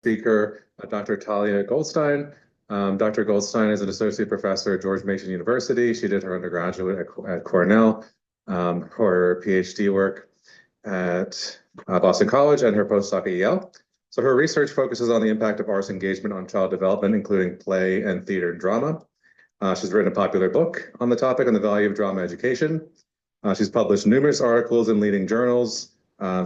Speaker, Dr. Thalia Goldstein. Dr. Goldstein is an associate professor at George Mason University. She did her undergraduate at Cornell, her PhD work at Boston College, and her postdoc at Yale. So her research focuses on the impact of arts engagement on child development, including play and theater and drama. She's written a popular book on the topic on the value of drama education. She's published numerous articles in leading journals.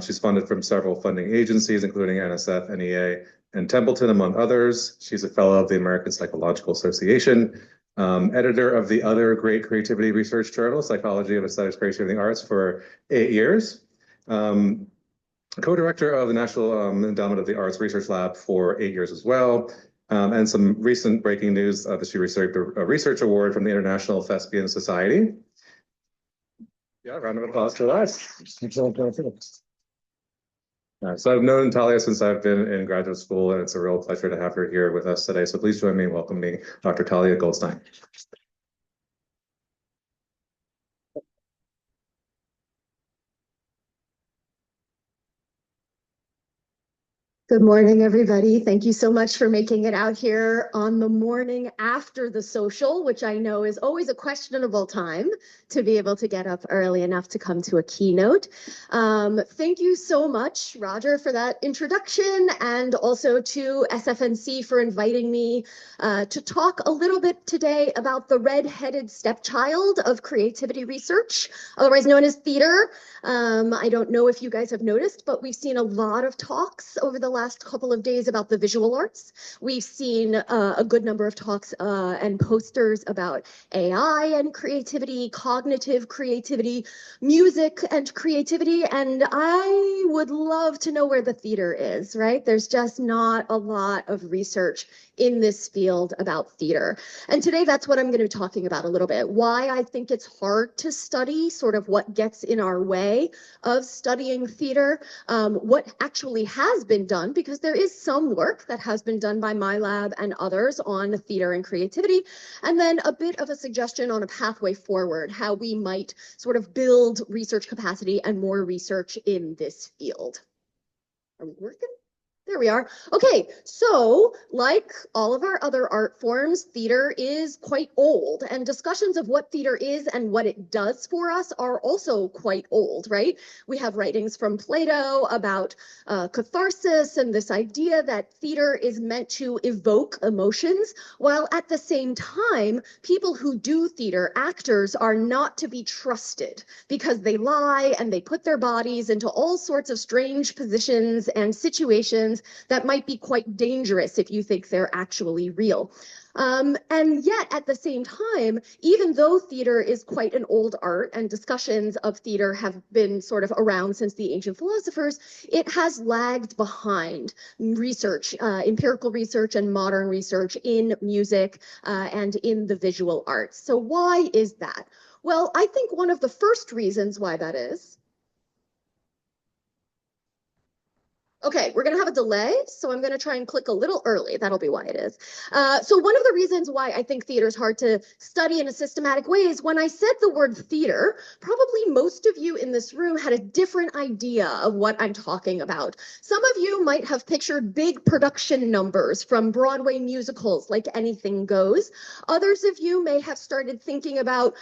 She's funded from several funding agencies, including NSF, NEA, and Templeton, among others. She's a fellow of the American Psychological Association, editor of the other great creativity research journal, Psychology of Aesthetics, Creativity, and the Arts, for 8 years. Co-director of the National Endowment of the Arts Research Lab for 8 years as well. And some recent breaking news that she received a research award from the International Thespian Society. Yeah, round of applause for that. So I've known Thalia since I've been in graduate school, and it's a real pleasure to have her here with us today. So please join me in welcoming Dr. Thalia Goldstein. Good morning, everybody. Thank you so much for making it out here on the morning after the social, which I know is always a questionable time to be able to get up early enough to come to a keynote. Thank you so much, Roger, for that introduction, and also to SfNC for inviting me to talk a little bit today about the red-headed stepchild of creativity research, otherwise known as theater. I don't know if you guys have noticed, but we've seen a lot of talks over the last couple of days about the visual arts. We've seen a good number of talks and posters about AI and creativity, cognitive creativity, music and creativity, and I would love to know where the theater is, right? There's just not a lot of research in this field about theater. And today that's what I'm going to be talking about a little bit, why I think it's hard to study, sort of what gets in our way of studying theater, what actually has been done, because there is some work that has been done by my lab and others on theater and creativity, and then a bit of a suggestion on a pathway forward, how we might sort of build research capacity and more research in this field. Are we working? There we are. Okay, so like all of our other art forms, theater is quite old, and discussions of what theater is and what it does for us are also quite old, right? We have writings from Plato about catharsis and this idea that theater is meant to evoke emotions, while at the same time, people who do theater, actors, are not to be trusted because they lie and they put their bodies into all sorts of strange positions and situations that might be quite dangerous if you think they're actually real. And yet, at the same time, even though theater is quite an old art and discussions of theater have been sort of around since the ancient philosophers, it has lagged behind research, empirical research and modern research in music and in the visual arts. So why is that? Well, I think one of the first reasons why that is, okay, we're going to have a delay, so I'm going to try and click a little early. That'll be why it is. So one of the reasons why I think theater is hard to study in a systematic way is when I said the word theater, probably most of you in this room had a different idea of what I'm talking about. Some of you might have pictured big production numbers from Broadway musicals like Anything Goes. Others of you may have started thinking about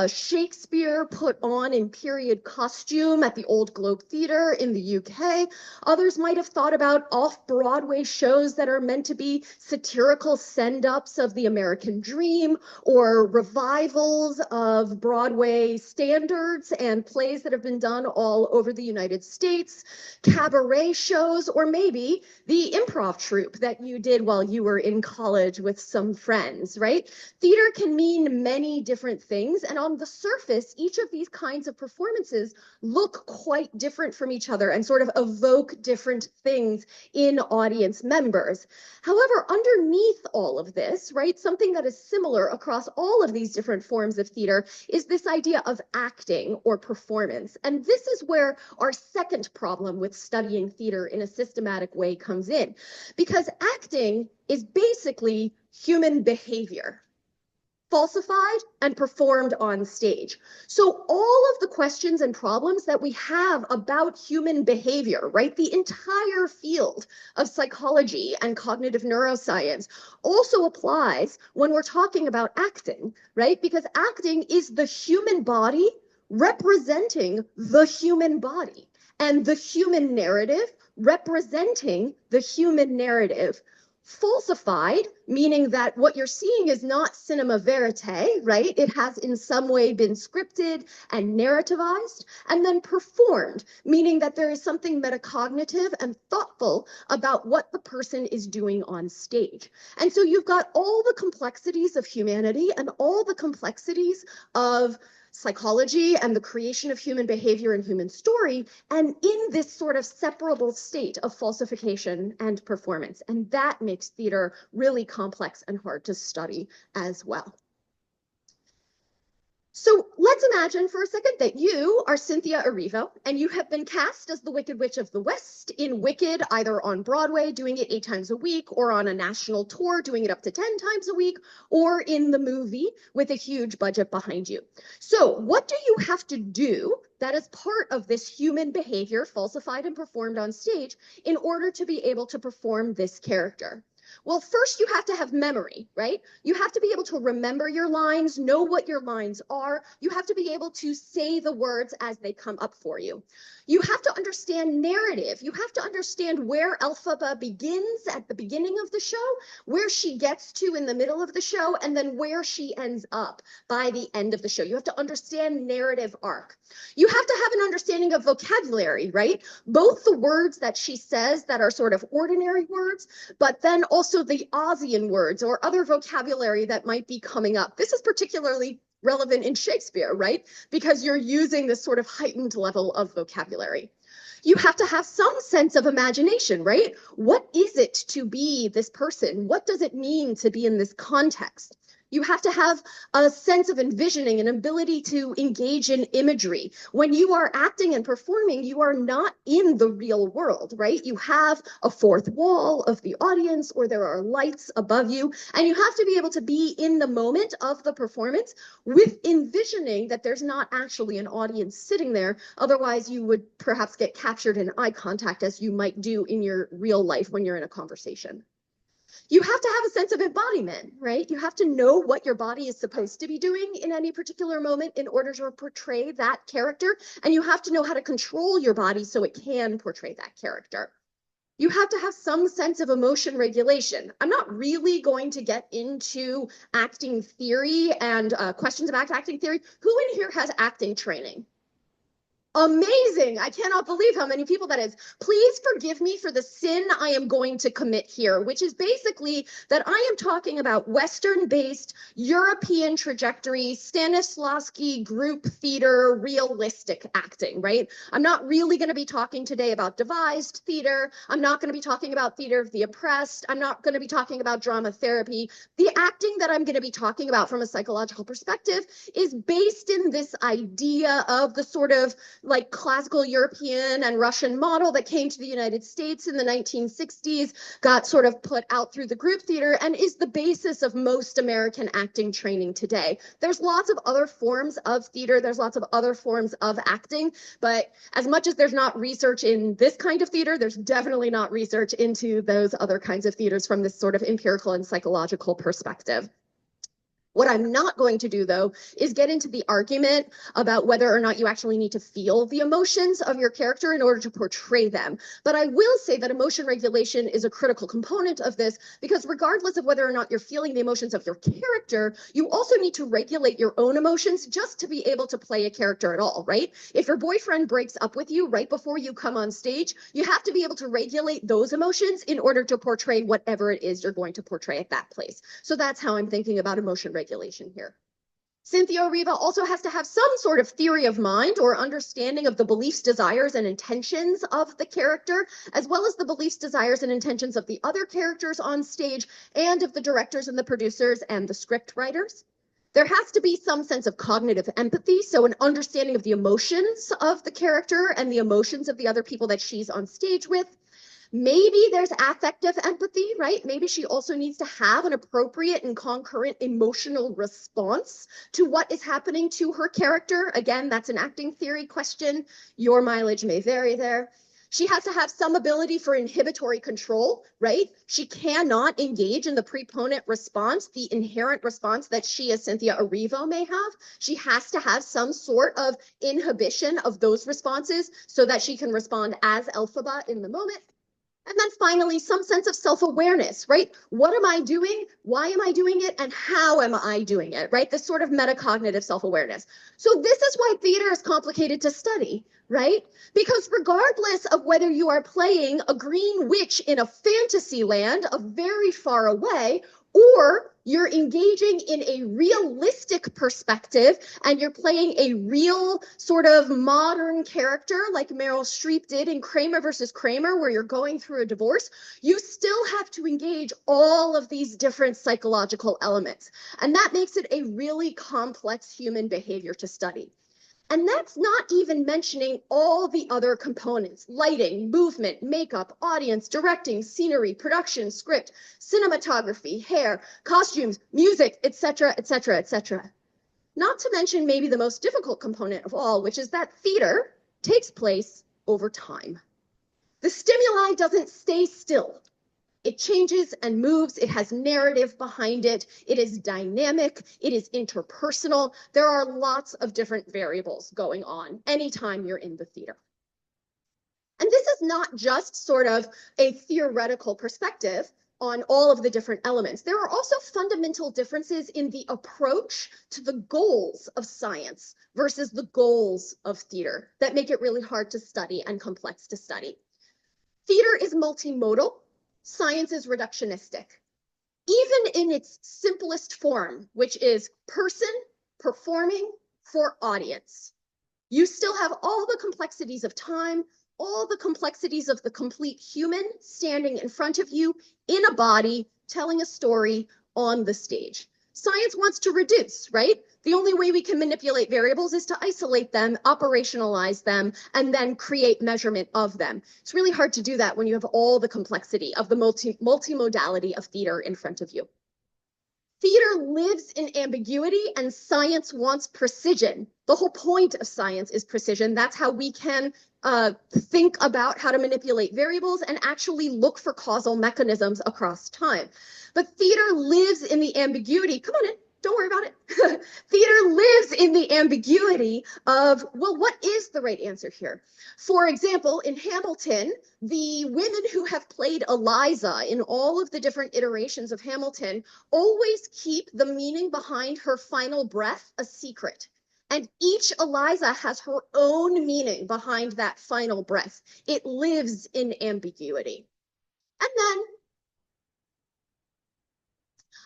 Shakespeare put on in period costume at the Old Globe Theatre in the UK. Others might have thought about off-Broadway shows that are meant to be satirical send-ups of the American dream, or revivals of Broadway standards and plays that have been done all over the United States, cabaret shows, or maybe the improv troupe that you did while you were in college with some friends, right? Theater can mean many different things, and on the surface, each of these kinds of performances look quite different from each other and sort of evoke different things in audience members. However, underneath all of this, right, something that is similar across all of these different forms of theater is this idea of acting or performance. And this is where our second problem with studying theater in a systematic way comes in, because acting is basically human behavior. falsified, and performed on stage. So all of the questions and problems that we have about human behavior, right, the entire field of psychology and cognitive neuroscience also applies when we're talking about acting, right? Because acting is the human body representing the human body, and the human narrative representing the human narrative. Falsified, meaning that what you're seeing is not cinema verite, right? It has in some way been scripted and narrativized, and then performed, meaning that there is something metacognitive and thoughtful about what the person is doing on stage. And so you've got all the complexities of humanity and all the complexities of psychology and the creation of human behavior and human story, and in this sort of separable state of falsification and performance. And that makes theater really complex and hard to study as well. So let's imagine for a second that you are Cynthia Erivo, and you have been cast as the Wicked Witch of the West in Wicked, either on Broadway, doing it 8 times a week, or on a national tour, doing it up to 10 times a week, or in the movie with a huge budget behind you. So what do you have to do that is part of this human behavior falsified and performed on stage in order to be able to perform this character? Well, first you have to have memory, right? You have to be able to remember your lines, know what your lines are. You have to be able to say the words as they come up for you. You have to understand narrative. You have to understand where Elphaba begins at the beginning of the show, where she gets to in the middle of the show, and then where she ends up by the end of the show. You have to understand narrative arc. You have to have an understanding of vocabulary, right? Both the words that she says that are sort of ordinary words, but then also the Aussian words or other vocabulary that might be coming up. This is particularly relevant in Shakespeare, right? Because you're using this sort of heightened level of vocabulary. You have to have some sense of imagination, right? What is it to be this person? What does it mean to be in this context? You have to have a sense of envisioning, an ability to engage in imagery. When you are acting and performing, you are not in the real world, right? You have a fourth wall of the audience, or there are lights above you, and you have to be able to be in the moment of the performance with envisioning that there's not actually an audience sitting there. Otherwise, you would perhaps get captured in eye contact, as you might do in your real life when you're in a conversation. You have to have a sense of embodiment, right? You have to know what your body is supposed to be doing in any particular moment in order to portray that character. And you have to know how to control your body so it can portray that character. You have to have some sense of emotion regulation. I'm not really going to get into acting theory and questions about acting theory. Who in here has acting training? Amazing. I cannot believe how many people that is. Please forgive me for the sin I am going to commit here, which is basically that I am talking about Western-based European trajectory, Stanislavski group theater, realistic acting, right? I'm not really going to be talking today about devised theater. I'm not going to be talking about theater of the oppressed. I'm not going to be talking about drama therapy. The acting that I'm going to be talking about from a psychological perspective is based in this idea of the sort of like classical European and Russian model that came to the United States in the 1960s, got sort of put out through the group theater, and is the basis of most American acting training today. There's lots of other forms of theater, there's lots of other forms of acting, but as much as there's not research in this kind of theater, there's definitely not research into those other kinds of theaters from this sort of empirical and psychological perspective. What I'm not going to do, though, is get into the argument about whether or not you actually need to feel the emotions of your character in order to portray them. But I will say that emotion regulation is a critical component of this, because regardless of whether or not you're feeling the emotions of your character, you also need to regulate your own emotions just to be able to play a character at all, right? If your boyfriend breaks up with you right before you come on stage, you have to be able to regulate those emotions in order to portray whatever it is you're going to portray at that place. So that's how I'm thinking about emotion regulation here. Cynthia Erivo also has to have some sort of theory of mind or understanding of the beliefs, desires, and intentions of the character, as well as the beliefs, desires, and intentions of the other characters on stage, and of the directors and the producers and the script writers. There has to be some sense of cognitive empathy, so an understanding of the emotions of the character and the emotions of the other people that she's on stage with. Maybe there's affective empathy, right? Maybe she also needs to have an appropriate and concurrent emotional response to what is happening to her character. Again, that's an acting theory question. Your mileage may vary there. She has to have some ability for inhibitory control, right? She cannot engage in the preponent response, the inherent response that she, as Cynthia Erivo, may have. She has to have some sort of inhibition of those responses so that she can respond as Elphaba in the moment. And then finally, some sense of self-awareness, right? What am I doing? Why am I doing it? And how am I doing it, right? This sort of metacognitive self-awareness. So this is why theater is complicated to study, right? Because regardless of whether you are playing a green witch in a fantasy land of very far away, or you're engaging in a realistic perspective and you're playing a real sort of modern character like Meryl Streep did in Kramer versus Kramer, where you're going through a divorce, you still have to engage all of these different psychological elements. And that makes it a really complex human behavior to study. And that's not even mentioning all the other components: lighting, movement, makeup, audience, directing, scenery, production, script, cinematography, hair, costumes, music, etc., etc., etc. Not to mention maybe the most difficult component of all, which is that theater takes place over time. The stimuli doesn't stay still. It changes and moves. It has narrative behind it. It is dynamic. It is interpersonal. There are lots of different variables going on anytime you're in the theater. And this is not just sort of a theoretical perspective on all of the different elements. There are also fundamental differences in the approach to the goals of science versus the goals of theater that make it really hard to study and complex to study. Theater is multimodal. Science is reductionistic. Even in its simplest form, which is person performing for audience, you still have all the complexities of time, all the complexities of the complete human standing in front of you in a body, telling a story on the stage. Science wants to reduce, right? The only way we can manipulate variables is to isolate them, operationalize them, and then create measurement of them. It's really hard to do that when you have all the complexity of the multimodality of theater in front of you. Theater lives in ambiguity and science wants precision. The whole point of science is precision. That's how we can think about how to manipulate variables and actually look for causal mechanisms across time. But theater lives in the ambiguity. Come on in, don't worry about it. Theater lives in the ambiguity of, well, what is the right answer here? For example, in Hamilton, the women who have played Eliza in all of the different iterations of Hamilton always keep the meaning behind her final breath a secret. And each Eliza has her own meaning behind that final breath. It lives in ambiguity. And then,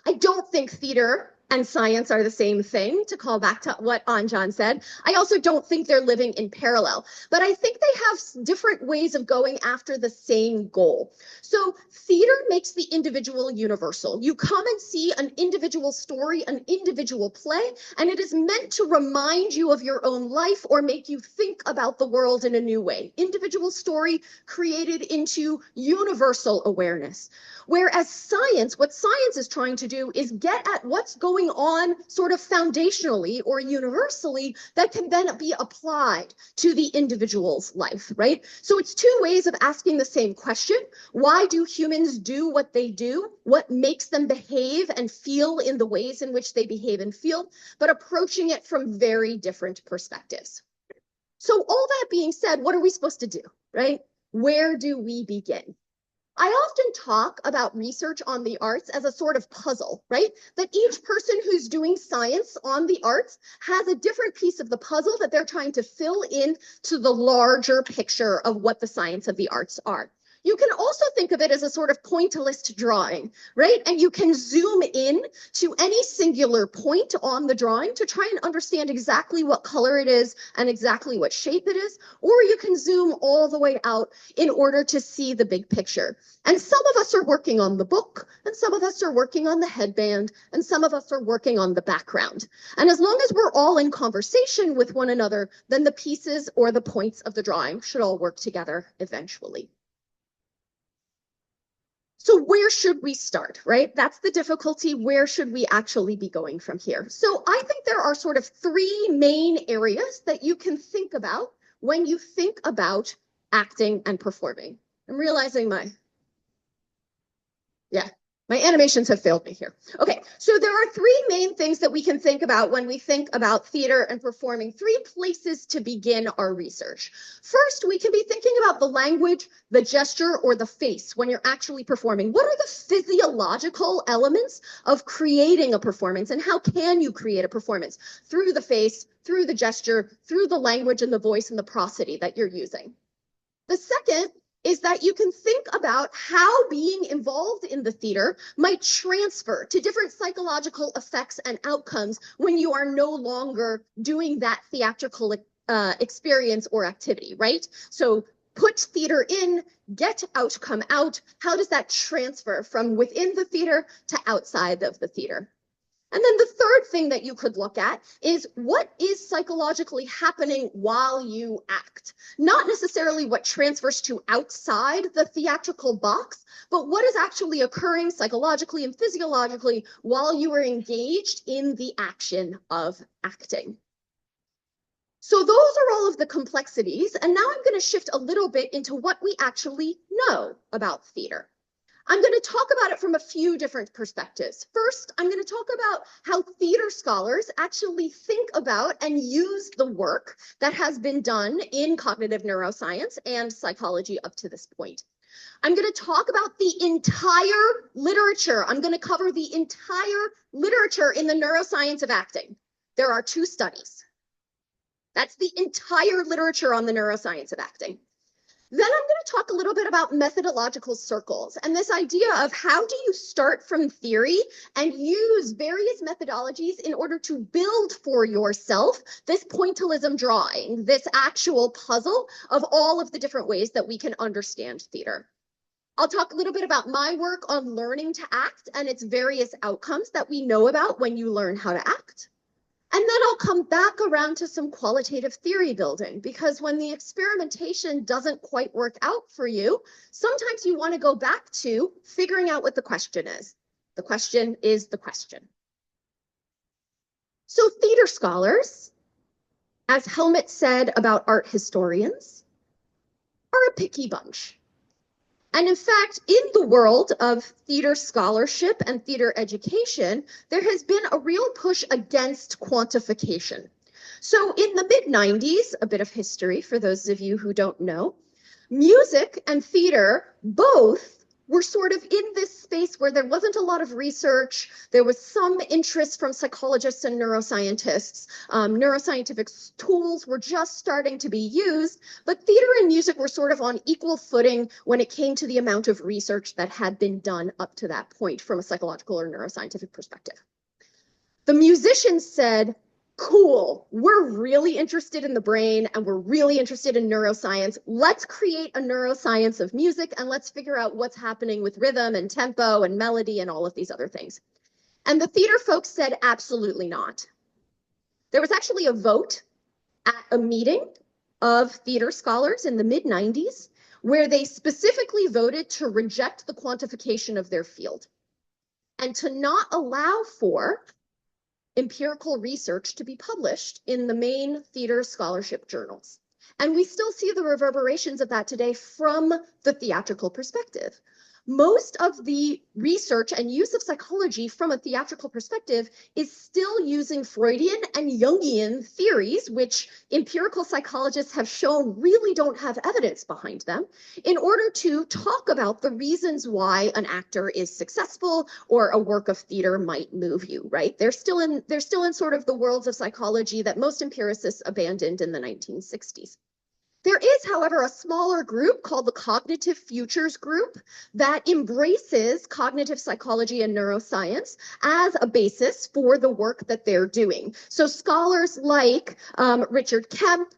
I don't think theater and science are the same thing, to call back to what Anjan said. I also don't think they're living in parallel, but I think they have different ways of going after the same goal. So theater makes the individual universal. You come and see an individual story, an individual play, and it is meant to remind you of your own life or make you think about the world in a new way. Individual story created into universal awareness. Whereas science, what science is trying to do is get at what's going on sort of foundationally or universally that can then be applied to the individual's life, right? So it's two ways of asking the same question. Why do humans do what they do? What makes them behave and feel in the ways in which they behave and feel, but approaching it from very different perspectives. So all that being said, what are we supposed to do, right? Where do we begin? I often talk about research on the arts as a sort of puzzle, right? That each person who's doing science on the arts has a different piece of the puzzle that they're trying to fill in to the larger picture of what the science of the arts are. You can also think of it as a sort of pointillist drawing, right? And you can zoom in to any singular point on the drawing to try and understand exactly what color it is and exactly what shape it is, or you can zoom all the way out in order to see the big picture. And some of us are working on the book, and some of us are working on the headband, and some of us are working on the background. And as long as we're all in conversation with one another, then the pieces or the points of the drawing should all work together eventually. So where should we start, right? That's the difficulty. Where should we actually be going from here? So I think there are sort of three main areas that you can think about when you think about acting and performing. I'm realizing my animations have failed me here. Okay, so there are three main things that we can think about when we think about theater and performing, three places to begin our research. First, we can be thinking about the language, the gesture, or the face when you're actually performing. What are the physiological elements of creating a performance, and how can you create a performance? Through the face, through the gesture, through the language and the voice and the prosody that you're using. The second is that you can think about how being involved in the theater might transfer to different psychological effects and outcomes when you are no longer doing that theatrical experience or activity, right? So put theater in, get outcome out. How does that transfer from within the theater to outside of the theater? And then the third thing that you could look at is what is psychologically happening while you act. Not necessarily what transfers to outside the theatrical box, but what is actually occurring psychologically and physiologically while you are engaged in the action of acting. So those are all of the complexities. And now I'm going to shift a little bit into what we actually know about theater. I'm going to talk about it from a few different perspectives. First, I'm going to talk about how theater scholars actually think about and use the work that has been done in cognitive neuroscience and psychology up to this point. I'm going to talk about the entire literature. I'm going to cover the entire literature in the neuroscience of acting. There are 2 studies. That's the entire literature on the neuroscience of acting. Then I'm going to talk a little bit about methodological circles and this idea of how do you start from theory and use various methodologies in order to build for yourself this pointillism drawing, this actual puzzle of all of the different ways that we can understand theater. I'll talk a little bit about my work on learning to act and its various outcomes that we know about when you learn how to act. And then I'll come back around to some qualitative theory building, because when the experimentation doesn't quite work out for you, sometimes you want to go back to figuring out what the question is. The question is the question. So theater scholars, as Helmut said about art historians, are a picky bunch. And in fact, in the world of theater scholarship and theater education, there has been a real push against quantification. So in the mid-90s, a bit of history for those of you who don't know, music and theater both were sort of in this space where there wasn't a lot of research. There was some interest from psychologists and neuroscientists. Neuroscientific tools were just starting to be used, but theater and music were sort of on equal footing when it came to the amount of research that had been done up to that point from a psychological or neuroscientific perspective. The musicians said, cool, we're really interested in the brain and we're really interested in neuroscience. Let's create a neuroscience of music and let's figure out what's happening with rhythm and tempo and melody and all of these other things. And the theater folks said, absolutely not. There was actually a vote at a meeting of theater scholars in the mid-90s where they specifically voted to reject the quantification of their field and to not allow for empirical research to be published in the main theater scholarship journals. And we still see the reverberations of that today from the theatrical perspective. Most of the research and use of psychology from a theatrical perspective is still using Freudian and Jungian theories, which empirical psychologists have shown really don't have evidence behind them, in order to talk about the reasons why an actor is successful or a work of theater might move you, right? They're still in sort of the worlds of psychology that most empiricists abandoned in the 1960s. There is, however, a smaller group called the Cognitive Futures Group that embraces cognitive psychology and neuroscience as a basis for the work that they're doing. So scholars like Richard Kemp,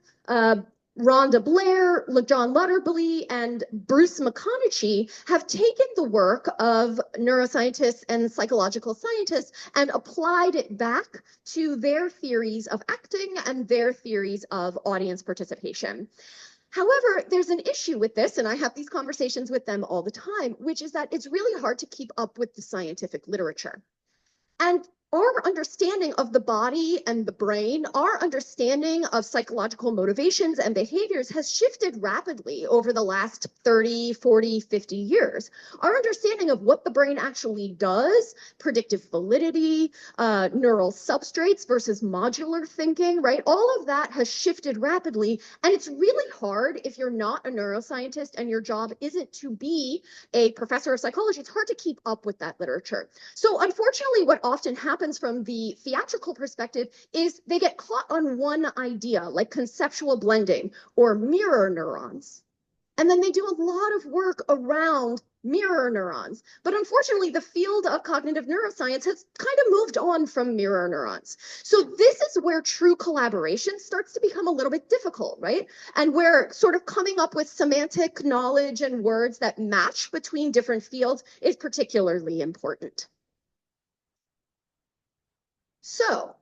Rhonda Blair, John Lutterbly, and Bruce McConaughey have taken the work of neuroscientists and psychological scientists and applied it back to their theories of acting and their theories of audience participation. However, there's an issue with this, and I have these conversations with them all the time, which is that it's really hard to keep up with the scientific literature. And our understanding of the body and the brain, our understanding of psychological motivations and behaviors has shifted rapidly over the last 30, 40, 50 years. Our understanding of what the brain actually does, predictive validity, neural substrates versus modular thinking, right? All of that has shifted rapidly. And it's really hard if you're not a neuroscientist and your job isn't to be a professor of psychology. It's hard to keep up with that literature. So unfortunately, what often happens from the theatrical perspective is they get caught on one idea, like conceptual blending or mirror neurons. And then they do a lot of work around mirror neurons. But unfortunately, the field of cognitive neuroscience has kind of moved on from mirror neurons. So this is where true collaboration starts to become a little bit difficult, right? And where sort of coming up with semantic knowledge and words that match between different fields is particularly important. So,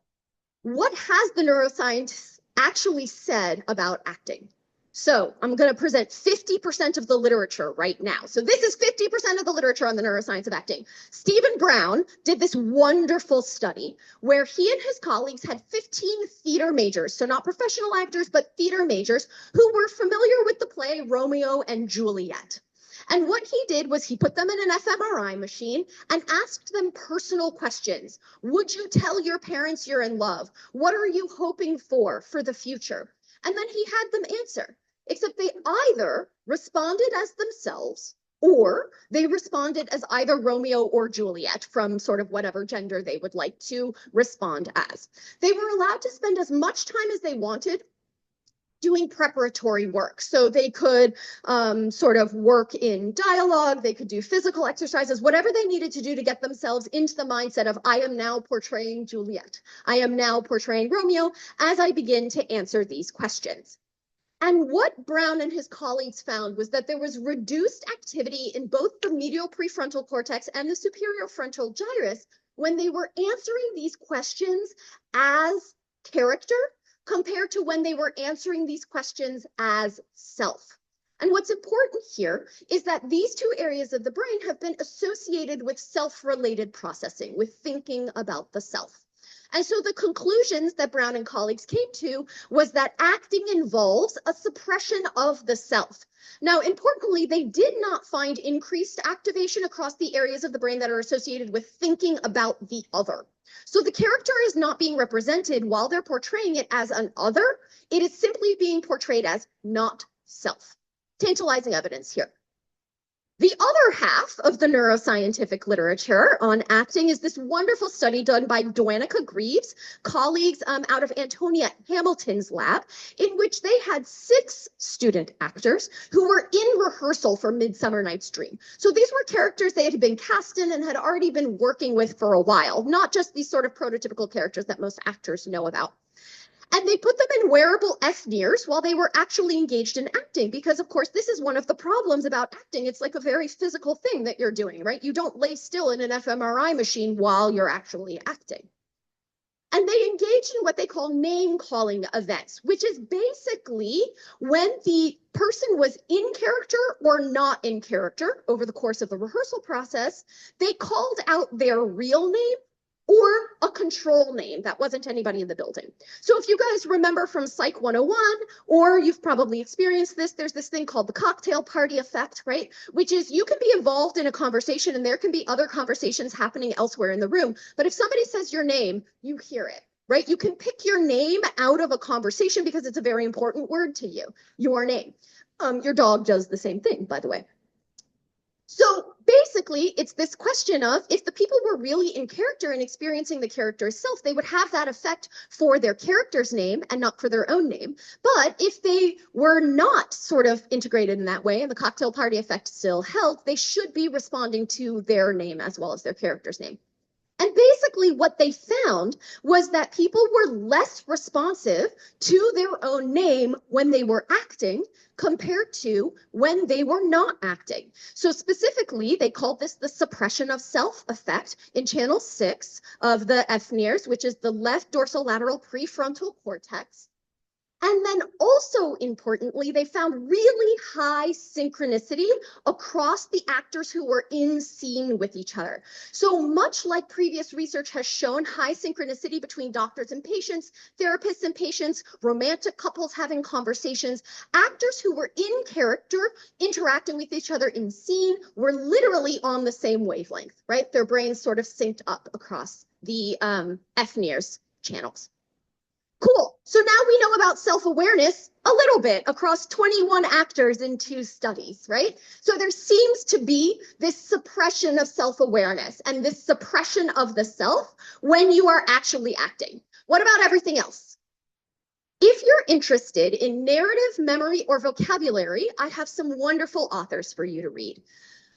what has the neuroscience actually said about acting? So, I'm going to present 50% of the literature right now. So, this is 50% of the literature on the neuroscience of acting. Stephen Brown did this wonderful study where he and his colleagues had 15 theater majors, so not professional actors, but theater majors who were familiar with the play Romeo and Juliet. And what he did was he put them in an fMRI machine and asked them personal questions. Would you tell your parents you're in love? What are you hoping for the future? And then he had them answer, except they either responded as themselves or they responded as either Romeo or Juliet from sort of whatever gender they would like to respond as. They were allowed to spend as much time as they wanted doing preparatory work. So they could sort of work in dialogue, they could do physical exercises, whatever they needed to do to get themselves into the mindset of, I am now portraying Juliet. I am now portraying Romeo as I begin to answer these questions. And what Brown and his colleagues found was that there was reduced activity in both the medial prefrontal cortex and the superior frontal gyrus when they were answering these questions as character compared to when they were answering these questions as self. And what's important here is that these two areas of the brain have been associated with self-related processing, with thinking about the self. And so the conclusions that Brown and colleagues came to was that acting involves a suppression of the self. Now, importantly, they did not find increased activation across the areas of the brain that are associated with thinking about the other. So the character is not being represented while they're portraying it as an other. It is simply being portrayed as not self. Tantalizing evidence here. The other half of the neuroscientific literature on acting is this wonderful study done by Doanica Greaves, colleagues out of Antonia Hamilton's lab, in which they had 6 student actors who were in rehearsal for Midsummer Night's Dream. So these were characters they had been cast in and had already been working with for a while, not just these sort of prototypical characters that most actors know about. And they put them in wearable SNIRs while they were actually engaged in acting, because of course, this is one of the problems about acting. It's like a very physical thing that you're doing, right? You don't lay still in an fMRI machine while you're actually acting. And they engaged in what they call name calling events, which is basically when the person was in character or not in character over the course of the rehearsal process, they called out their real name or a control name that wasn't anybody in the building. So if you guys remember from Psych 101, or you've probably experienced this, there's this thing called the cocktail party effect, right? Which is you can be involved in a conversation and there can be other conversations happening elsewhere in the room. But if somebody says your name, you hear it, right? You can pick your name out of a conversation because it's a very important word to you, your name. Your dog does the same thing, by the way. So basically, it's this question of if the people were really in character and experiencing the character's self, they would have that effect for their character's name and not for their own name. But if they were not sort of integrated in that way and the cocktail party effect still held, they should be responding to their name as well as their character's name. And basically what they found was that people were less responsive to their own name when they were acting compared to when they were not acting. So specifically, they called this the suppression of self effect in channel 6 of the SNIRs, which is the left dorsolateral prefrontal cortex. And then also importantly, they found really high synchronicity across the actors who were in scene with each other. So much like previous research has shown, high synchronicity between doctors and patients, therapists and patients, romantic couples having conversations, actors who were in character interacting with each other in scene were literally on the same wavelength, right? Their brains sort of synced up across the FNIRS channels. Cool. So now we know about self-awareness a little bit across 21 actors in 2 studies, right? So there seems to be this suppression of self-awareness and this suppression of the self when you are actually acting. What about everything else? If you're interested in narrative, memory, or vocabulary, I have some wonderful authors for you to read.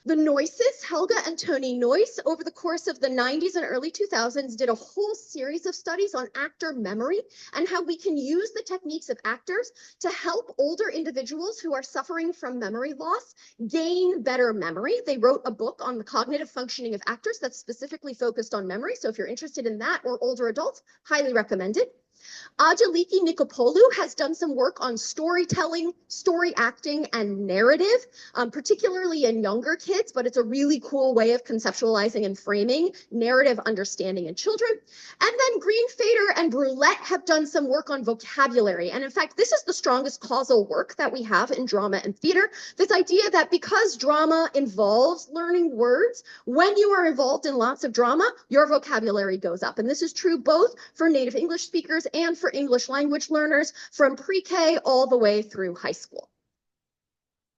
The Noyces, Helga and Tony Noyce, over the course of the 90s and early 2000s, did a whole series of studies on actor memory and how we can use the techniques of actors to help older individuals who are suffering from memory loss gain better memory. They wrote a book on the cognitive functioning of actors that's specifically focused on memory. So if you're interested in that or older adults, highly recommended. Angeliki Nikopoulou has done some work on storytelling, story acting, and narrative, particularly in younger kids, but it's a really cool way of conceptualizing and framing narrative understanding in children. And then Greenfader and Brulette have done some work on vocabulary. And in fact, this is the strongest causal work that we have in drama and theater. This idea that because drama involves learning words, when you are involved in lots of drama, your vocabulary goes up. And this is true both for native English speakers and for English language learners from pre-K all the way through high school.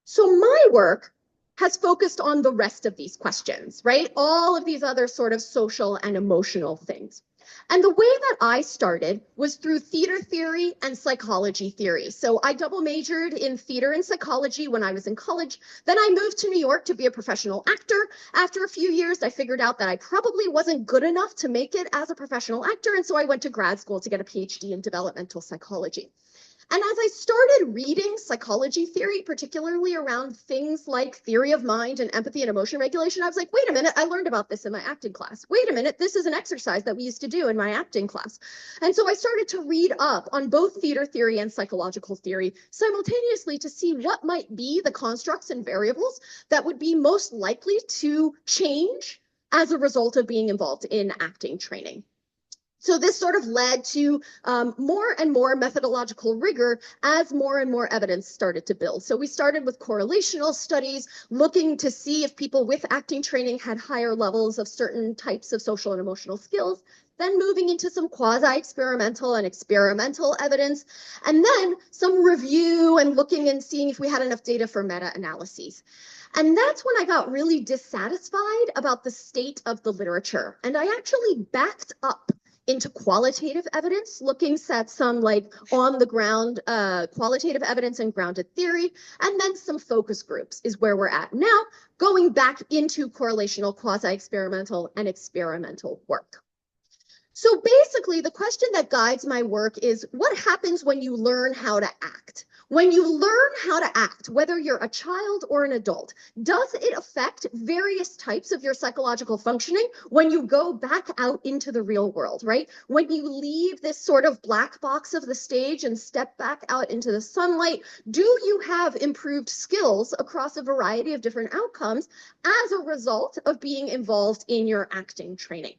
So my work has focused on the rest of these questions, right? All of these other sort of social and emotional things. And the way that I started was through theater theory and psychology theory. So I double majored in theater and psychology when I was in college. Then I moved to New York to be a professional actor. After a few years, I figured out that I probably wasn't good enough to make it as a professional actor. And so I went to grad school to get a PhD in developmental psychology. And as I started reading psychology theory, particularly around things like theory of mind and empathy and emotion regulation, I was like, wait a minute, I learned about this in my acting class. Wait a minute, this is an exercise that we used to do in my acting class. And so I started to read up on both theater theory and psychological theory simultaneously to see what might be the constructs and variables that would be most likely to change as a result of being involved in acting training. So this sort of led to more and more methodological rigor as more and more evidence started to build. So we started with correlational studies, looking to see if people with acting training had higher levels of certain types of social and emotional skills, then moving into some quasi-experimental and experimental evidence, and then some review and looking and seeing if we had enough data for meta-analyses. And that's when I got really dissatisfied about the state of the literature. And I actually backed up into qualitative evidence, looking at some like on the ground qualitative evidence and grounded theory, and then some focus groups is where we're at now, going back into correlational, quasi-experimental, and experimental work. So basically, the question that guides my work is, what happens when you learn how to act? When you learn how to act, whether you're a child or an adult, does it affect various types of your psychological functioning when you go back out into the real world, right? When you leave this sort of black box of the stage and step back out into the sunlight, do you have improved skills across a variety of different outcomes as a result of being involved in your acting training?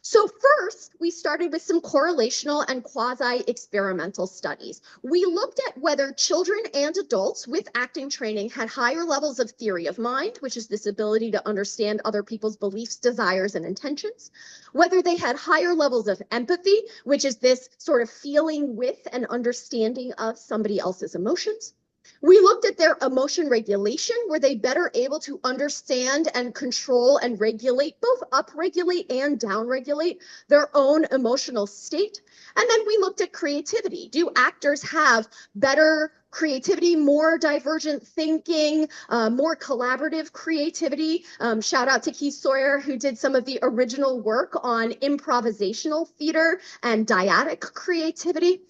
So first, we started with some correlational and quasi-experimental studies. We looked at whether children and adults with acting training had higher levels of theory of mind, which is this ability to understand other people's beliefs, desires, and intentions, whether they had higher levels of empathy, which is this sort of feeling with and understanding of somebody else's emotions. We looked at their emotion regulation. Were they better able to understand and control and regulate, both upregulate and downregulate their own emotional state? And then we looked at creativity. Do actors have better creativity, more divergent thinking, more collaborative creativity? Shout out to Keith Sawyer, who did some of the original work on improvisational theater and dyadic creativity.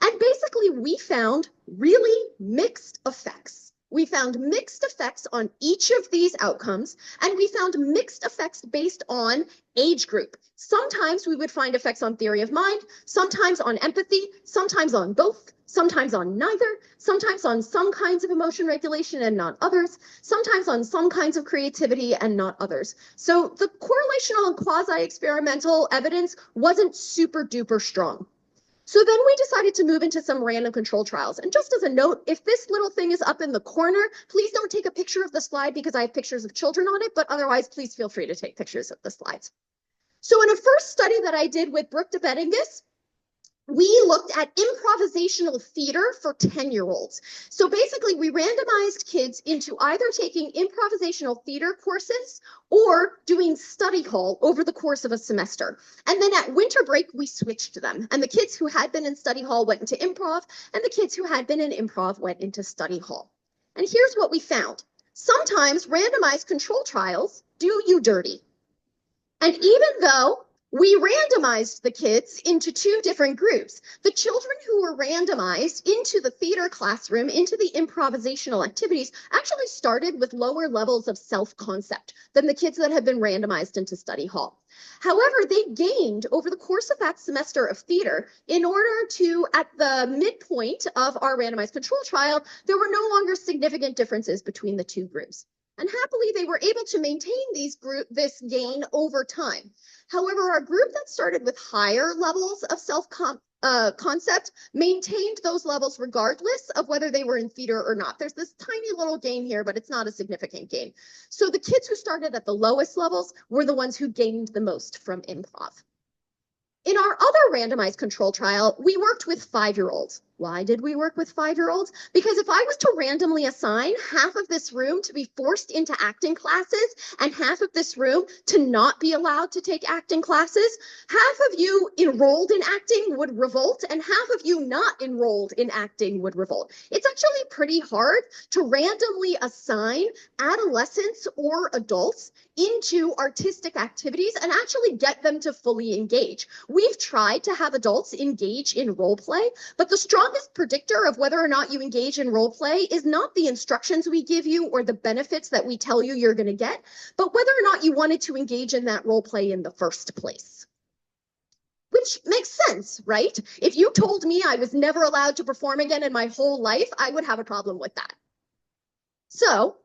And basically, we found really mixed effects. We found mixed effects on each of these outcomes, and we found mixed effects based on age group. Sometimes we would find effects on theory of mind, sometimes on empathy, sometimes on both, sometimes on neither, sometimes on some kinds of emotion regulation and not others, sometimes on some kinds of creativity and not others. So the correlational and quasi-experimental evidence wasn't super duper strong. So then we decided to move into some random control trials. And just as a note, if this little thing is up in the corner, please don't take a picture of the slide because I have pictures of children on it, but otherwise, please feel free to take pictures of the slides. So in a first study that I did with Brooke de Bettingus, we looked at improvisational theater for 10-year-olds. So basically, we randomized kids into either taking improvisational theater courses or doing study hall over the course of a semester. And then at winter break, we switched them. And the kids who had been in study hall went into improv, and the kids who had been in improv went into study hall. And here's what we found. Sometimes randomized control trials do you dirty. And even though we randomized the kids into two different groups, the children who were randomized into the theater classroom, into the improvisational activities, actually started with lower levels of self-concept than the kids that had been randomized into study hall. However, they gained over the course of that semester of theater in order to, at the midpoint of our randomized control trial, there were no longer significant differences between the two groups. And happily, they were able to maintain this gain over time. However, our group that started with higher levels of self-concept maintained those levels regardless of whether they were in theater or not. There's this tiny little gain here, but it's not a significant gain. So the kids who started at the lowest levels were the ones who gained the most from improv. In our other randomized control trial, we worked with 5-year-olds. Why did we work with 5-year-olds? Because if I was to randomly assign half of this room to be forced into acting classes and half of this room to not be allowed to take acting classes, half of you enrolled in acting would revolt and half of you not enrolled in acting would revolt. It's actually pretty hard to randomly assign adolescents or adults into artistic activities and actually get them to fully engage. We've tried to have adults engage in role play, but the strongest predictor of whether or not you engage in role play is not the instructions we give you or the benefits that we tell you you're going to get, but whether or not you wanted to engage in that role play in the first place. Which makes sense, right? If you told me I was never allowed to perform again in my whole life, I would have a problem with that. So,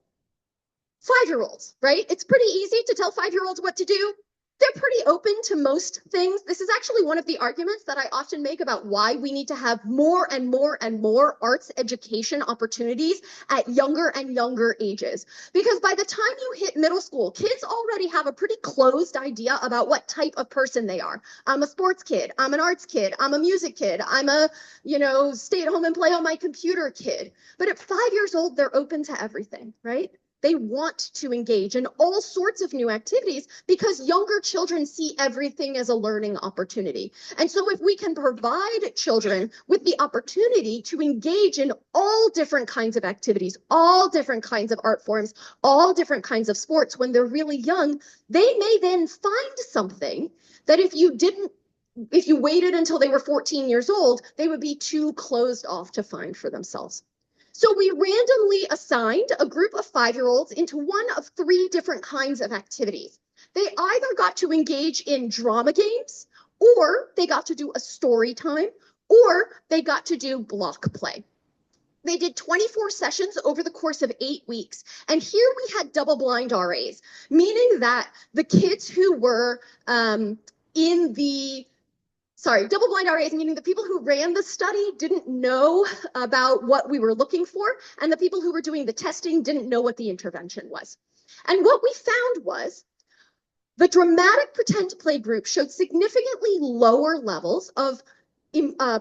5-year-olds, right? It's pretty easy to tell 5-year-olds what to do. They're pretty open to most things. This is actually one of the arguments that I often make about why we need to have more and more and more arts education opportunities at younger and younger ages. Because by the time you hit middle school, kids already have a pretty closed idea about what type of person they are. I'm a sports kid. I'm an arts kid. I'm a music kid. I'm a, stay at home and play on my computer kid. But at 5 years old, they're open to everything, right? They want to engage in all sorts of new activities because younger children see everything as a learning opportunity. And so if we can provide children with the opportunity to engage in all different kinds of activities, all different kinds of art forms, all different kinds of sports when they're really young, they may then find something that if you waited until they were 14 years old, they would be too closed off to find for themselves. So we randomly assigned a group of 5-year-olds into one of 3 different kinds of activities. They either got to engage in drama games, or they got to do a story time, or they got to do block play. They did 24 sessions over the course of 8 weeks. And here we had double-blind RAs, meaning that the kids who were double-blind RAs, meaning the people who ran the study didn't know about what we were looking for, and the people who were doing the testing didn't know what the intervention was. And what we found was the dramatic pretend play group showed significantly lower levels of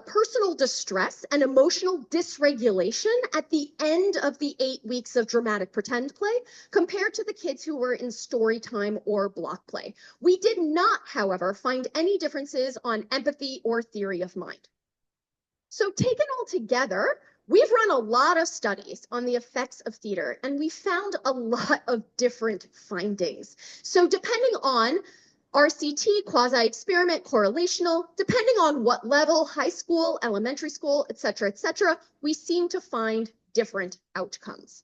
personal distress and emotional dysregulation at the end of the 8 weeks of dramatic pretend play compared to the kids who were in story time or block play. We did not, however, find any differences on empathy or theory of mind. So taken all together, we've run a lot of studies on the effects of theater, and we found a lot of different findings. So depending on RCT, quasi-experiment, correlational, depending on what level, high school, elementary school, et cetera, we seem to find different outcomes.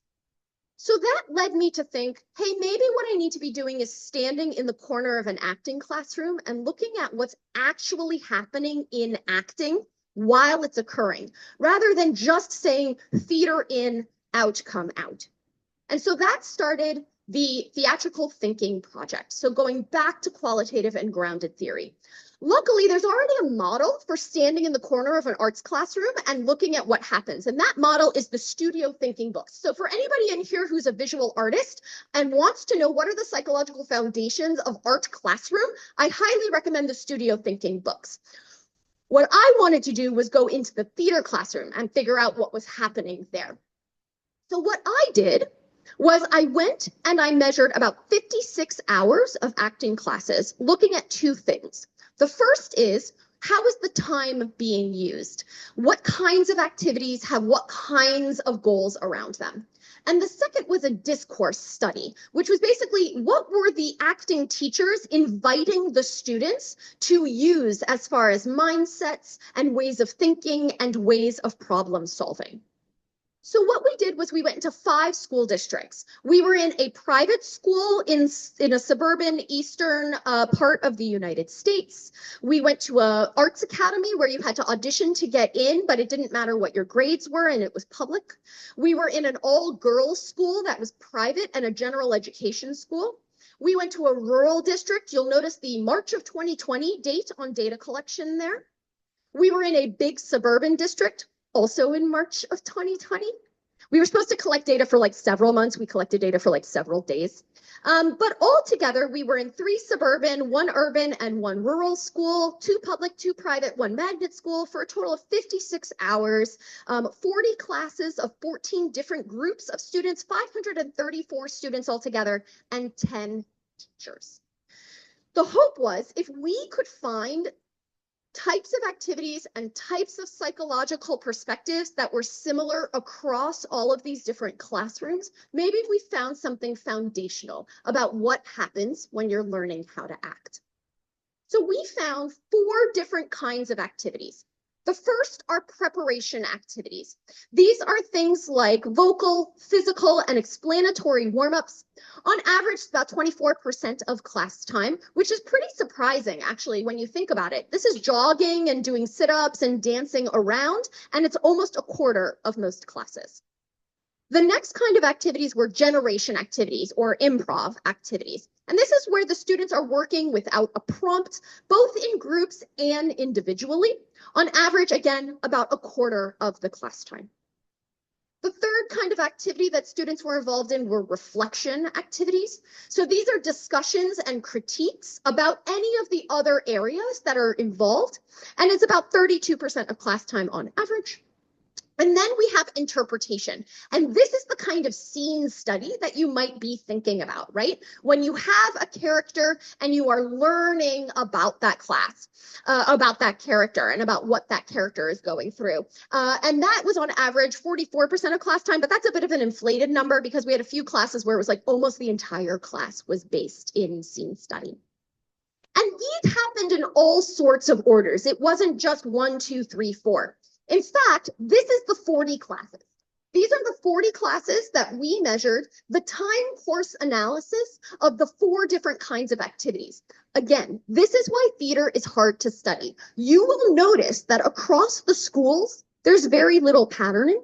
So that led me to think, hey, maybe what I need to be doing is standing in the corner of an acting classroom and looking at what's actually happening in acting while it's occurring, rather than just saying theater in, out, come out. And so that started the theatrical thinking project. So going back to qualitative and grounded theory. Luckily, there's already a model for standing in the corner of an arts classroom and looking at what happens. And that model is the studio thinking books. So for anybody in here who's a visual artist and wants to know what are the psychological foundations of art classroom, I highly recommend the studio thinking books. What I wanted to do was go into the theater classroom and figure out what was happening there. So what I did was I went and I measured about 56 hours of acting classes, looking at two things. The first is, how is the time being used? What kinds of activities have what kinds of goals around them? And the second was a discourse study, which was basically what were the acting teachers inviting the students to use as far as mindsets and ways of thinking and ways of problem solving. So what we did was we went into 5 school districts. We were in a private school in a suburban eastern part of the United States. We went to an arts academy where you had to audition to get in, but it didn't matter what your grades were and it was public. We were in an all-girls school that was private and a general education school. We went to a rural district. You'll notice the March of 2020 date on data collection there. We were in a big suburban district, also in March of 2020. We were supposed to collect data for like several months. We collected data for like several days. But altogether, we were in 3 suburban, 1 urban, and 1 rural school, 2 public, 2 private, 1 magnet school for a total of 56 hours, 40 classes of 14 different groups of students, 534 students altogether, and 10 teachers. The hope was if we could find types of activities and types of psychological perspectives that were similar across all of these different classrooms, maybe we found something foundational about what happens when you're learning how to act. So we found 4 different kinds of activities. The first are preparation activities. These are things like vocal, physical, and explanatory warm-ups. On average, about 24% of class time, which is pretty surprising, actually, when you think about it. This is jogging and doing sit-ups and dancing around, and it's almost a quarter of most classes. The next kind of activities were generation activities or improv activities. And this is where the students are working without a prompt, both in groups and individually. On average, again, about a quarter of the class time. The third kind of activity that students were involved in were reflection activities. So these are discussions and critiques about any of the other areas that are involved. And it's about 32% of class time on average. And then we have interpretation. And this is the kind of scene study that you might be thinking about, right? When you have a character and you are learning about that class, about that character and about what that character is going through. And that was on average 44% of class time, but that's a bit of an inflated number because we had a few classes where it was like almost the entire class was based in scene study. And these happened in all sorts of orders. It wasn't just 1, 2, 3, 4. In fact, this is the 40 classes. These are the 40 classes that we measured the time course analysis of the 4 different kinds of activities. Again, this is why theater is hard to study. You will notice that across the schools, there's very little patterning,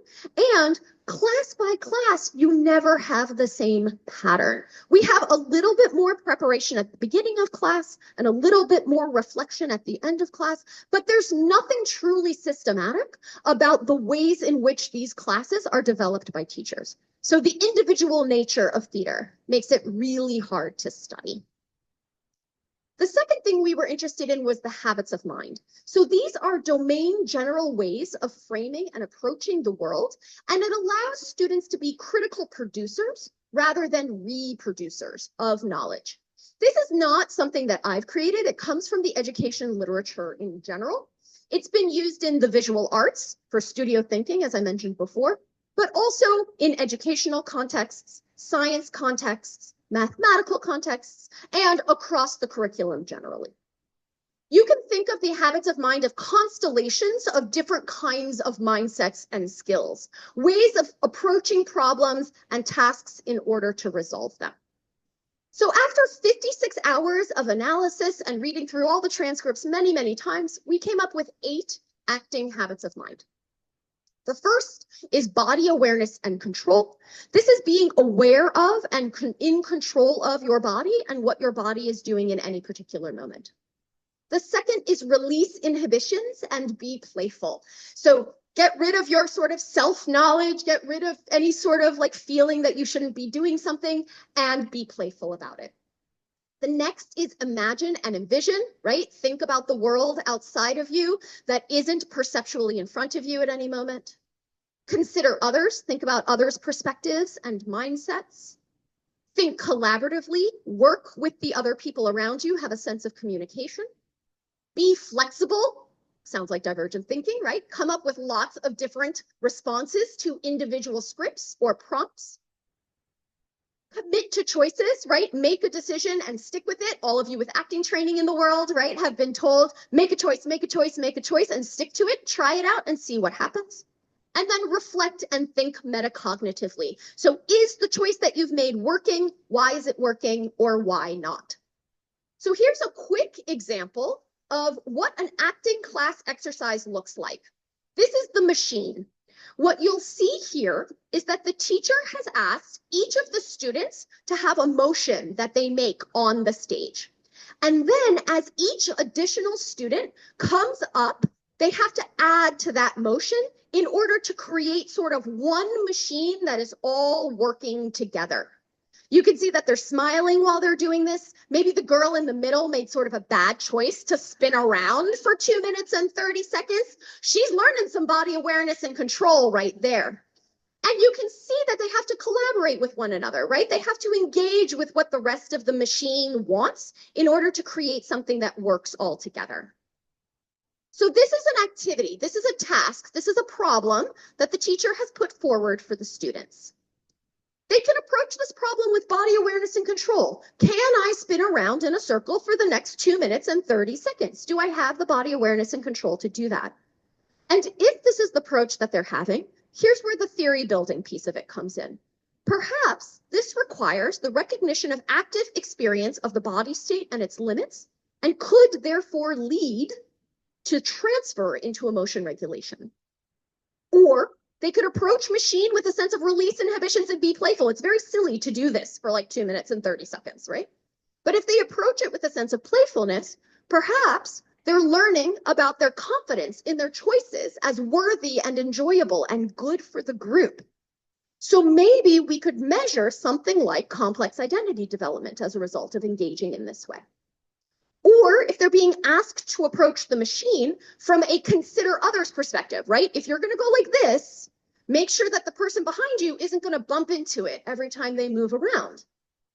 and class by class, you never have the same pattern. We have a little bit more preparation at the beginning of class and a little bit more reflection at the end of class, but there's nothing truly systematic about the ways in which these classes are developed by teachers. So the individual nature of theater makes it really hard to study. The second thing we were interested in was the habits of mind. So these are domain general ways of framing and approaching the world, and it allows students to be critical producers rather than reproducers of knowledge. This is not something that I've created. It comes from the education literature in general. It's been used in the visual arts for studio thinking, as I mentioned before, but also in educational contexts, science contexts, mathematical contexts, and across the curriculum generally. You can think of the habits of mind of constellations of different kinds of mindsets and skills, ways of approaching problems and tasks in order to resolve them. So after 56 hours of analysis and reading through all the transcripts many, many times, we came up with 8 acting habits of mind. The first is body awareness and control. This is being aware of and in control of your body and what your body is doing in any particular moment. The second is release inhibitions and be playful. So get rid of your sort of self-knowledge, get rid of any sort of like feeling that you shouldn't be doing something, and be playful about it. The next is imagine and envision, right? Think about the world outside of you that isn't perceptually in front of you at any moment. Consider others, think about others' perspectives and mindsets. Think collaboratively, work with the other people around you, have a sense of communication. Be flexible, sounds like divergent thinking, right? Come up with lots of different responses to individual scripts or prompts. Commit to choices, right? Make a decision and stick with it. All of you with acting training in the world, right, have been told, make a choice, make a choice, make a choice, and stick to it. Try it out and see what happens. And then reflect and think metacognitively. So is the choice that you've made working? Why is it working, or why not? So here's a quick example of what an acting class exercise looks like. This is the machine. What you'll see here is that the teacher has asked each of the students to have a motion that they make on the stage. And then as each additional student comes up, they have to add to that motion in order to create sort of one machine that is all working together. You can see that they're smiling while they're doing this. Maybe the girl in the middle made sort of a bad choice to spin around for 2 minutes and 30 seconds. She's learning some body awareness and control right there. And you can see that they have to collaborate with one another, right? They have to engage with what the rest of the machine wants in order to create something that works all together. So this is an activity, this is a task, this is a problem that the teacher has put forward for the students. They can approach this problem with body awareness and control. Can I spin around in a circle for the next 2 minutes and 30 seconds? Do I have the body awareness and control to do that? And if this is the approach that they're having, here's where the theory building piece of it comes in. Perhaps this requires the recognition of active experience of the body state and its limits, and could therefore lead to transfer into emotion regulation. Or they could approach machine with a sense of release inhibitions and be playful. It's very silly to do this for like 2 minutes and 30 seconds, right? But if they approach it with a sense of playfulness, perhaps they're learning about their confidence in their choices as worthy and enjoyable and good for the group. So maybe we could measure something like complex identity development as a result of engaging in this way. Or if they're being asked to approach the machine from a consider others perspective, right? If you're going to go like this, make sure that the person behind you isn't going to bump into it every time they move around.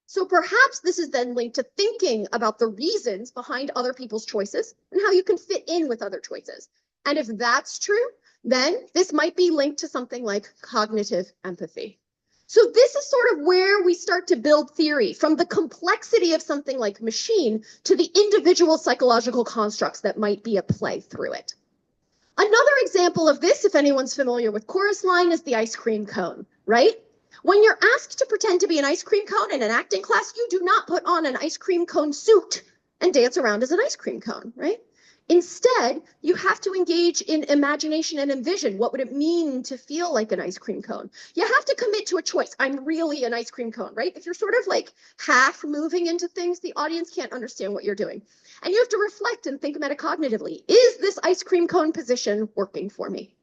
So perhaps this is then linked to thinking about the reasons behind other people's choices and how you can fit in with other choices. And if that's true, then this might be linked to something like cognitive empathy. So this is sort of where we start to build theory, from the complexity of something like machine to the individual psychological constructs that might be at play through it. Another example of this, if anyone's familiar with chorus line, is the ice cream cone, right? When you're asked to pretend to be an ice cream cone in an acting class, you do not put on an ice cream cone suit and dance around as an ice cream cone, right? Instead, you have to engage in imagination and envision. What would it mean to feel like an ice cream cone? You have to commit to a choice. I'm really an ice cream cone, right? If you're sort of like half moving into things, the audience can't understand what you're doing. And you have to reflect and think metacognitively. Is this ice cream cone position working for me?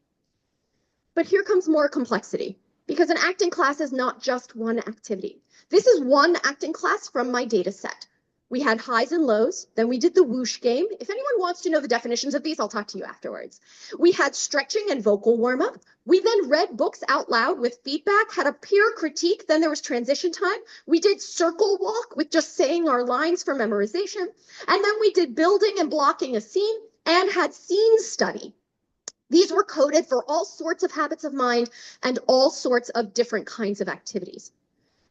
But here comes more complexity, because an acting class is not just one activity. This is one acting class from my data set. We had highs and lows, then we did the whoosh game. If anyone wants to know the definitions of these, I'll talk to you afterwards. We had stretching and vocal warm-up. We then read books out loud with feedback, had a peer critique, then there was transition time. We did circle walk with just saying our lines for memorization. And then we did building and blocking a scene and had scene study. These were coded for all sorts of habits of mind and all sorts of different kinds of activities.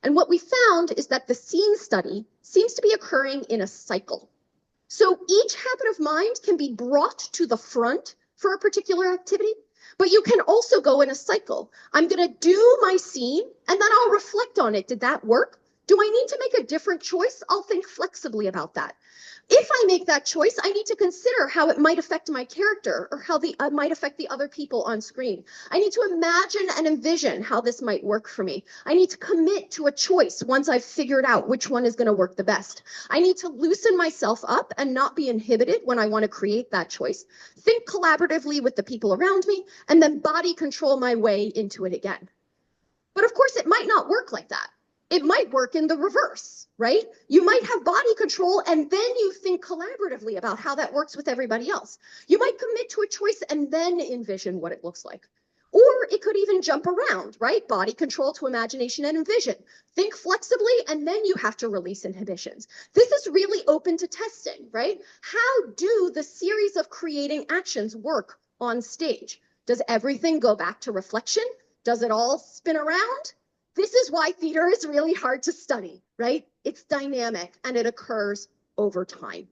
And what we found is that the scene study seems to be occurring in a cycle. So each habit of mind can be brought to the front for a particular activity, but you can also go in a cycle. I'm going to do my scene and then I'll reflect on it. Did that work? Do I need to make a different choice? I'll think flexibly about that. If I make that choice, I need to consider how it might affect my character or how it might affect the other people on screen. I need to imagine and envision how this might work for me. I need to commit to a choice once I've figured out which one is going to work the best. I need to loosen myself up and not be inhibited when I want to create that choice. Think collaboratively with the people around me, and then body control my way into it again. But of course, it might not work like that. It might work in the reverse, right? You might have body control and then you think collaboratively about how that works with everybody else. You might commit to a choice and then envision what it looks like. Or it could even jump around, right? Body control to imagination and envision. Think flexibly and then you have to release inhibitions. This is really open to testing, right? How do the series of creating actions work on stage? Does everything go back to reflection? Does it all spin around? This is why theater is really hard to study, right? It's dynamic and it occurs over time.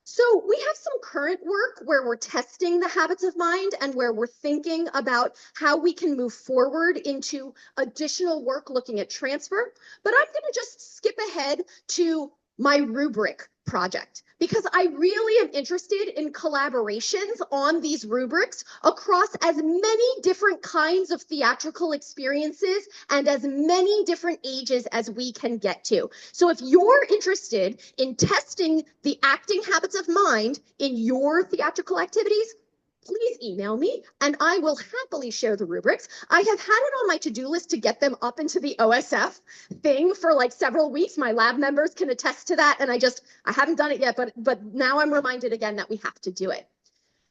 So we have some current work where we're testing the habits of mind and where we're thinking about how we can move forward into additional work looking at transfer. But I'm going to just skip ahead to my rubric project because I really am interested in collaborations on these rubrics across as many different kinds of theatrical experiences and as many different ages as we can get to. So if you're interested in testing the acting habits of mind in your theatrical activities, please email me and I will happily share the rubrics. I have had it on my to-do list to get them up into the OSF thing for like several weeks. My lab members can attest to that. And I haven't done it yet, but now I'm reminded again that we have to do it.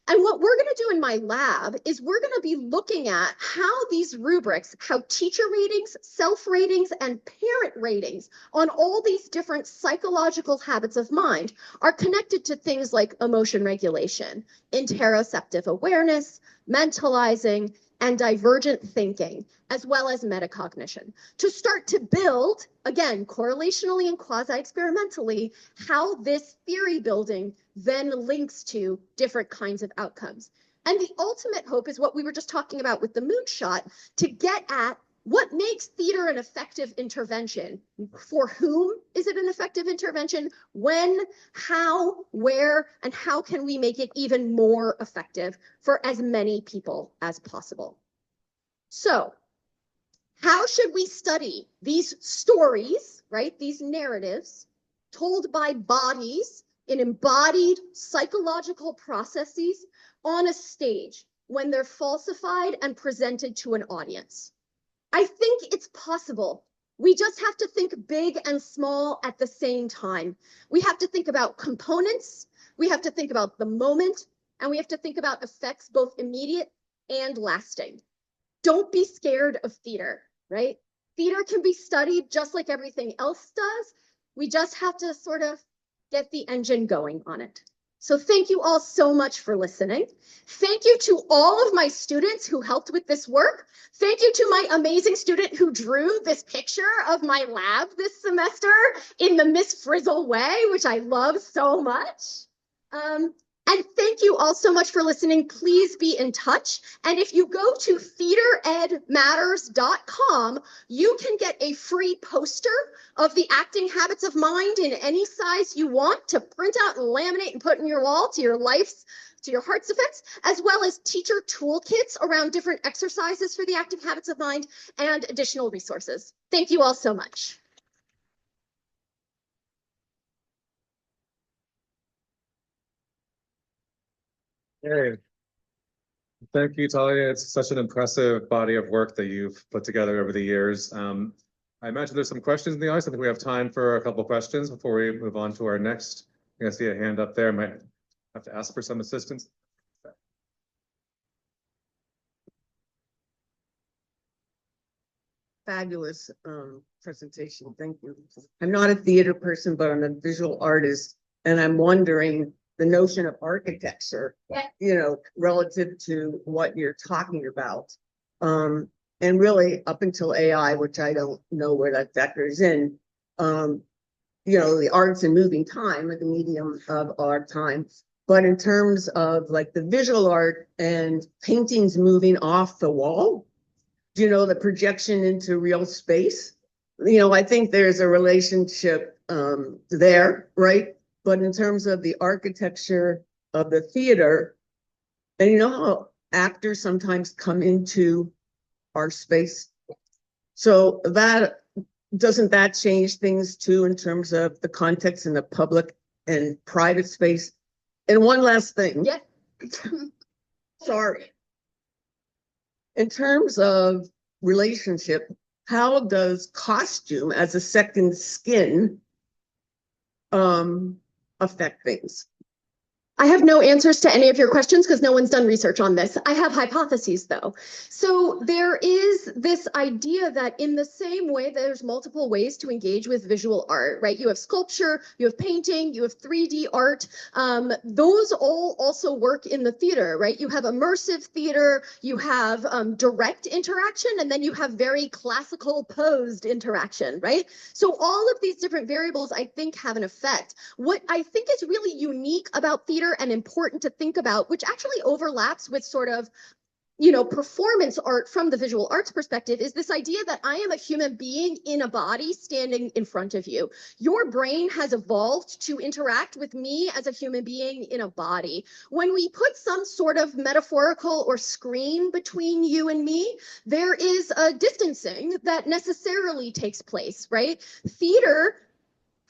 And what we're going to do in my lab is we're going to be looking at how these rubrics, how teacher ratings, self-ratings, and parent ratings on all these different psychological habits of mind are connected to things like emotion regulation, interoceptive awareness, mentalizing, and divergent thinking, as well as metacognition, to start to build, again, correlationally and quasi-experimentally, how this theory building then links to different kinds of outcomes. And the ultimate hope is what we were just talking about with the moonshot, to get at what makes theater an effective intervention. For whom is it an effective intervention? When, how, where, and how can we make it even more effective for as many people as possible? So, how should we study these stories, right? These narratives told by bodies in embodied psychological processes on a stage when they're falsified and presented to an audience? I think it's possible. We just have to think big and small at the same time. We have to think about components, we have to think about the moment, and we have to think about effects both immediate and lasting. Don't be scared of theater, right? Theater can be studied just like everything else does. We just have to sort of get the engine going on it. So thank you all so much for listening. Thank you to all of my students who helped with this work. Thank you to my amazing student who drew this picture of my lab this semester in the Miss Frizzle way, which I love so much. And thank you all so much for listening. Please be in touch. And if you go to theateredmatters.com, you can get a free poster of the acting habits of mind in any size you want to print out and laminate and put in your wall to your heart's defense, as well as teacher toolkits around different exercises for the acting habits of mind and additional resources. Thank you all so much. Hey, thank you, Talia. It's such an impressive body of work that you've put together over the years. I imagine there's some questions in the audience. I think we have time for a couple of questions before we move on to our next. I see a hand up there. I might have to ask for some assistance. Fabulous presentation. Thank you. I'm not a theater person, but I'm a visual artist, and I'm wondering the notion of architecture, you know, relative to what you're talking about. And really up until AI, which I don't know where that factors in, you know, the arts and moving time, or the medium of our time. But in terms of like the visual art and paintings moving off the wall, you know, the projection into real space, you know, I think there's a relationship there, right? But in terms of the architecture of the theater, and you know how actors sometimes come into our space. So that, doesn't that change things too in terms of the context in the public and private space? And one last thing. Yeah. Sorry. In terms of relationship, how does costume as a second skin affect things? I have no answers to any of your questions because no one's done research on this. I have hypotheses though. So there is this idea that in the same way, there's multiple ways to engage with visual art, right? You have sculpture, you have painting, you have 3D art. Those all also work in the theater, right? You have immersive theater, you have direct interaction, and then you have very classical posed interaction, right? So all of these different variables, I think, have an effect. What I think is really unique about theater and important to think about, which actually overlaps with sort of, you know, performance art from the visual arts perspective, is this idea that I am a human being in a body standing in front of you. Your brain has evolved to interact with me as a human being in a body. When we put some sort of metaphorical or screen between you and me, there is a distancing that necessarily takes place, right? Theater,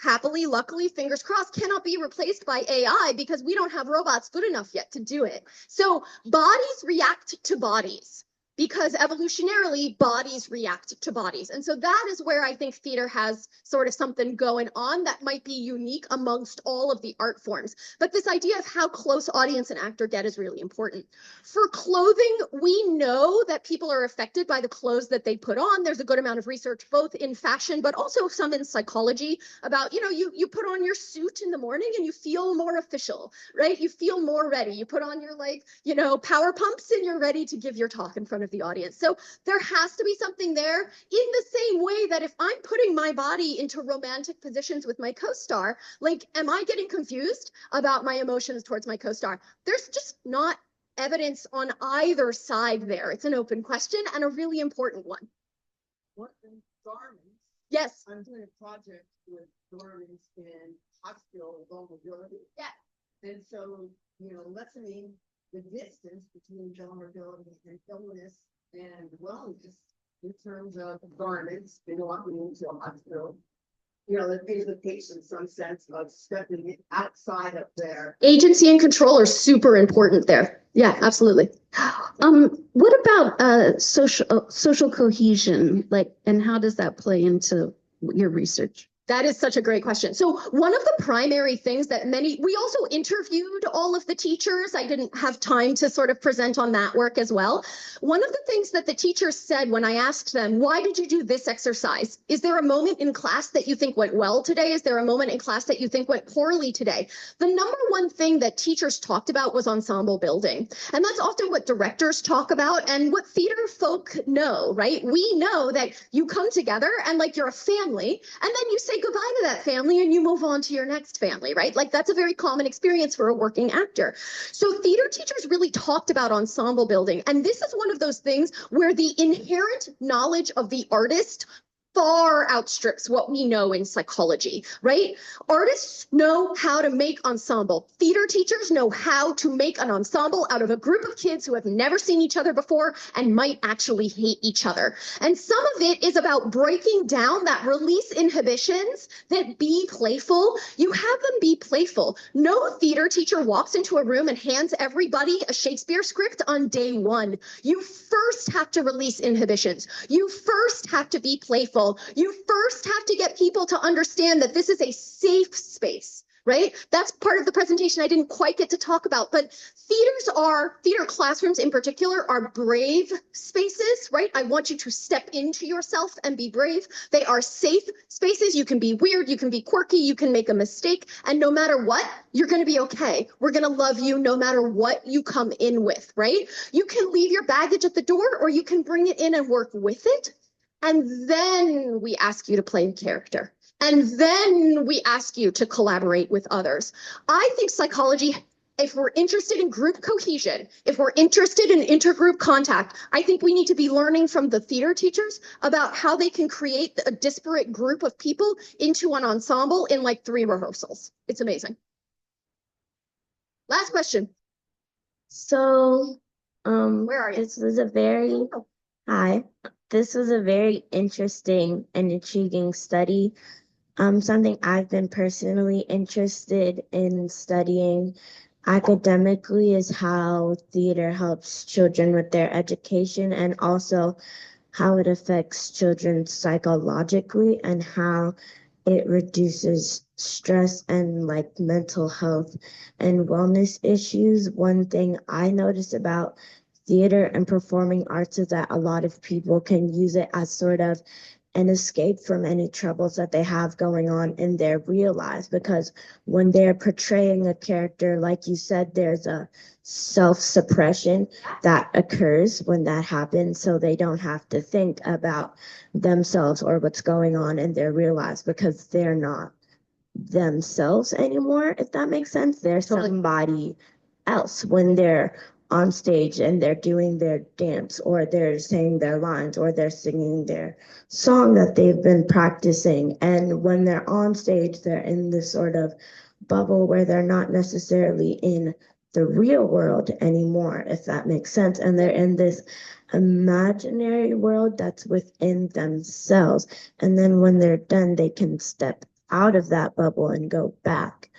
happily, luckily, fingers crossed, cannot be replaced by AI because we don't have robots good enough yet to do it. So bodies react to bodies because evolutionarily bodies react to bodies. And so that is where I think theater has sort of something going on that might be unique amongst all of the art forms. But this idea of how close audience and actor get is really important. For clothing, we know that people are affected by the clothes that they put on. There's a good amount of research, both in fashion, but also some in psychology about, you know, you put on your suit in the morning and you feel more official, right? You feel more ready. You put on your, like, you know, power pumps and you're ready to give your talk in front of the audience. So there has to be something there, in the same way that if I'm putting my body into romantic positions with my co-star, like, am I getting confused about my emotions towards my co-star? There's just not evidence on either side there. It's an open question and a really important one. What in garments? Yes. I'm doing a project with garments in hospital vulnerability. Yeah. And so, you know, lessening the distance between vulnerability and illness and wellness in terms of garments and walking into a hospital. You know, that gives the patient some sense of stepping outside of their Agency and control are super important there. Yeah, absolutely. What about social cohesion, like, and how does that play into your research? That is such a great question. So one of the primary things that we also interviewed all of the teachers. I didn't have time to sort of present on that work as well. One of the things that the teachers said when I asked them, why did you do this exercise? Is there a moment in class that you think went well today? Is there a moment in class that you think went poorly today? The number one thing that teachers talked about was ensemble building. And that's often what directors talk about and what theater folk know, right? We know that you come together and like you're a family, and then you say goodbye to that family and you move on to your next family, right? Like that's a very common experience for a working actor. So theater teachers really talked about ensemble building. And this is one of those things where the inherent knowledge of the artist far outstrips what we know in psychology, right? Artists know how to make ensemble. Theater teachers know how to make an ensemble out of a group of kids who have never seen each other before and might actually hate each other. And some of it is about breaking down that release inhibitions, that be playful. You have them be playful. No theater teacher walks into a room and hands everybody a Shakespeare script on day one. You first have to release inhibitions. You first have to be playful. You first have to get people to understand that this is a safe space, right? That's part of the presentation I didn't quite get to talk about, but theater classrooms in particular are brave spaces, right? I want you to step into yourself and be brave. They are safe spaces. You can be weird, you can be quirky, you can make a mistake, and no matter what, you're going to be okay. We're going to love you no matter what you come in with, right? You can leave your baggage at the door or you can bring it in and work with it. And then we ask you to play a character. And then we ask you to collaborate with others. I think psychology, if we're interested in group cohesion, if we're interested in intergroup contact, I think we need to be learning from the theater teachers about how they can create a disparate group of people into an ensemble in like 3 rehearsals. It's amazing. Last question. So, Where are you? this was a very, hi, this was a very interesting and intriguing study. Something I've been personally interested in studying academically is how theater helps children with their education, and also how it affects children psychologically and how it reduces stress and like mental health and wellness issues. One thing I noticed about theater and performing arts is that a lot of people can use it as sort of an escape from any troubles that they have going on in their real lives, because when they're portraying a character, like you said, there's a self-suppression that occurs when that happens, so they don't have to think about themselves or what's going on in their real lives, because they're not themselves anymore, if that makes sense. They're somebody else when they're on stage and they're doing their dance, or they're saying their lines, or they're singing their song that they've been practicing. And when they're on stage, they're in this sort of bubble where they're not necessarily in the real world anymore, if that makes sense. And they're in this imaginary world that's within themselves. And then when they're done, they can step out of that bubble and go back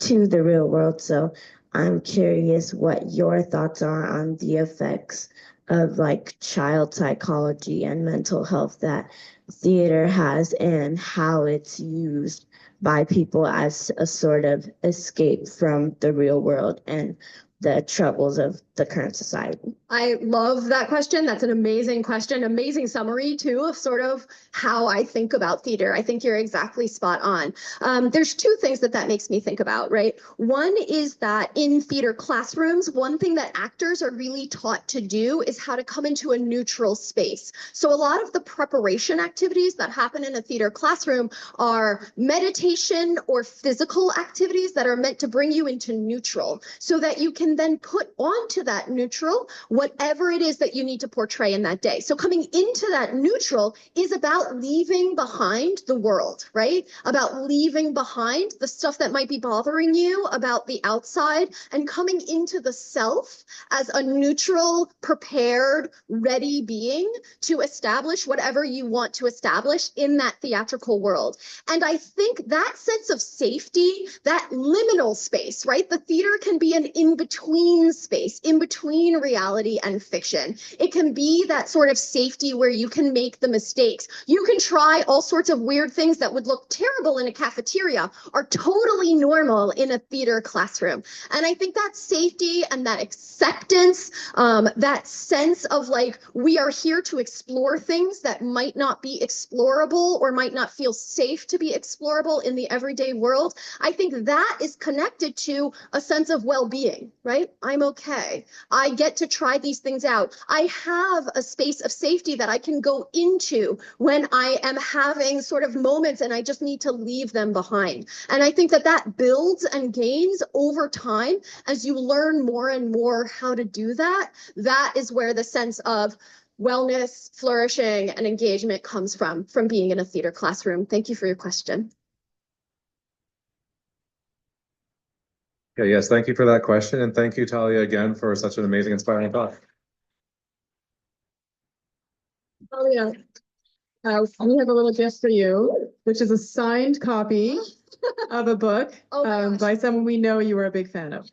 to the real world. So I'm curious what your thoughts are on the effects of like child psychology and mental health that theater has, and how it's used by people as a sort of escape from the real world and the troubles of the current society. I love that question. That's an amazing question. Amazing summary too of sort of how I think about theater. I think you're exactly spot on. There's 2 things that makes me think about, right? One is that in theater classrooms, one thing that actors are really taught to do is how to come into a neutral space. So a lot of the preparation activities that happen in a theater classroom are meditation or physical activities that are meant to bring you into neutral, so that you can then put onto that neutral whatever it is that you need to portray in that day. So coming into that neutral is about leaving behind the world, right? About leaving behind the stuff that might be bothering you about the outside, and coming into the self as a neutral, prepared, ready being to establish whatever you want to establish in that theatrical world. And I think that sense of safety, that liminal space, right? The theater can be an in-between space, in between reality and fiction. It can be that sort of safety where you can make the mistakes. You can try all sorts of weird things that would look terrible in a cafeteria are totally normal in a theater classroom. And I think that safety and that acceptance, that sense of like, we are here to explore things that might not be explorable or might not feel safe to be explorable in the everyday world. I think that is connected to a sense of well-being, right? I'm okay. I get to try these things out. I have a space of safety that I can go into when I am having sort of moments and I just need to leave them behind. And I think that that builds and gains over time as you learn more and more how to do that. That is where the sense of wellness, flourishing, and engagement comes from being in a theater classroom. Thank you for your question. Yeah, yes, thank you for that question. And thank you, Talia, again, for such an amazing, inspiring talk. Talia, we have a little gift for you, which is a signed copy of a book Oh my gosh. by someone we know you are a big fan of.